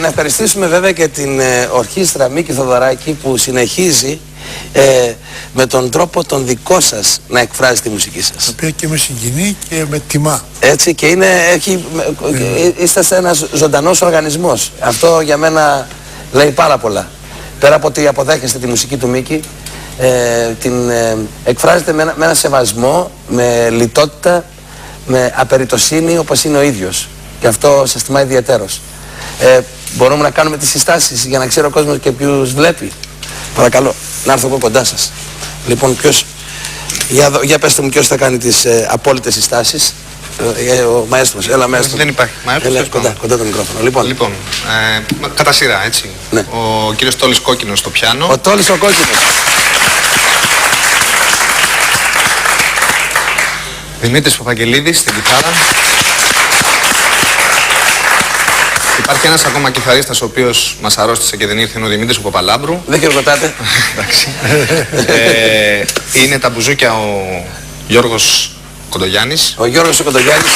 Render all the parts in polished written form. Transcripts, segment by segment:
Να ευχαριστήσουμε βέβαια και την ορχήστρα Μίκη Θοδωράκη που συνεχίζει με τον τρόπο τον δικό σας να εκφράζει τη μουσική σας. Το οποίο και με συγκινεί και με τιμά. Έτσι, και είστε ένας ζωντανός οργανισμός. Αυτό για μένα λέει πάρα πολλά. Πέρα από ότι αποδέχεστε τη μουσική του Μίκη, την εκφράζετε με ένα σεβασμό, με λιτότητα, με απεριτοσύνη όπως είναι ο ίδιος. Και αυτό σας τιμά ιδιαίτερος. Μπορούμε να κάνουμε τις συστάσεις για να ξέρει ο κόσμος και ποιους βλέπει. Παρακαλώ, να έρθω εγώ κοντά σας. Λοιπόν, για πέστε μου ποιος θα κάνει τις απόλυτες συστάσεις. Ο μαέστρος, έλα μαέστρο. Δεν υπάρχει μαέστρος. Κοντά το μικρόφωνο. Λοιπόν, κατά σειρά, έτσι. Ναι. Ο κύριος Τόλης Κόκκινος στο πιάνο. Ο Τόλης ο Κόκκινος. Δημήτρης Παπαγγελίδης στην κιθάρα. Υπάρχει ένας ακόμα κιθαρίστας ο οποίος μας αρρώστησε και δεν ήρθε, είναι ο Δημήτρης ο Παπαλάμπρου. Δεν χειροκροτάτε. Εντάξει. Είναι τα μπουζούκια ο Γιώργος Κοντογιάννης. Ο Γιώργος ο Κοντογιάννης.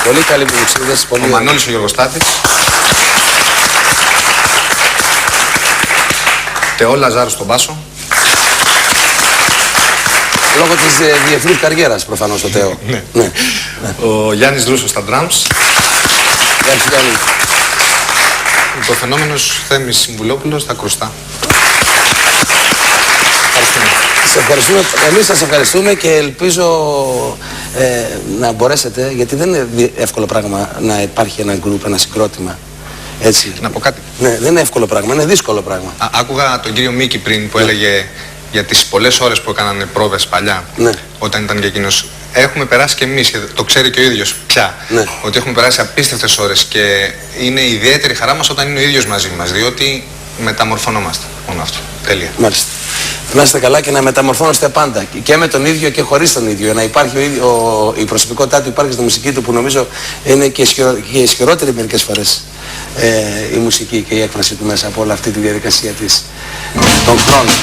Πολύ καλή μπουζουξίδες. Ο Μανώλης ο Γιωργοστάτης. Τεό Λαζάρου στον μπάσο. Λόγω της διεθνούς καριέρας προφανώς ο Τεό. Ναι. Ο Γιάννης Δρούσος στα drums. Γιάννη. Ο φαινόμενος Θέμης Συμβουλόπουλος στα κρουστά. Σας ευχαριστούμε. Εμείς σας ευχαριστούμε και ελπίζω να μπορέσετε, γιατί δεν είναι εύκολο πράγμα να υπάρχει ένα γκρουπ, ένα συγκρότημα. Έτσι. Να πω κάτι. Ναι, δεν είναι εύκολο πράγμα, είναι δύσκολο πράγμα. Άκουγα τον κύριο Μίκη πριν που έλεγε για τις πολλές ώρες που έκαναν πρόβες παλιά, όταν ήταν και εκείνος. Έχουμε περάσει και εμείς, και το ξέρει και ο ίδιος πια, ότι έχουμε περάσει απίστευτες ώρες και είναι ιδιαίτερη χαρά μας όταν είναι ο ίδιος μαζί μας, διότι μεταμορφωνόμαστε. Μόνο αυτό. Τέλεια. Μάλιστα. Να είστε καλά και να μεταμορφώνεστε πάντα. Και με τον ίδιο και χωρίς τον ίδιο. Να υπάρχει η προσωπικότητά του υπάρχει στη μουσική του, που νομίζω είναι και ισχυρότερη μερικές φορές η μουσική και η έκφραση του μέσα από όλη αυτή τη διαδικασία των χρόνων.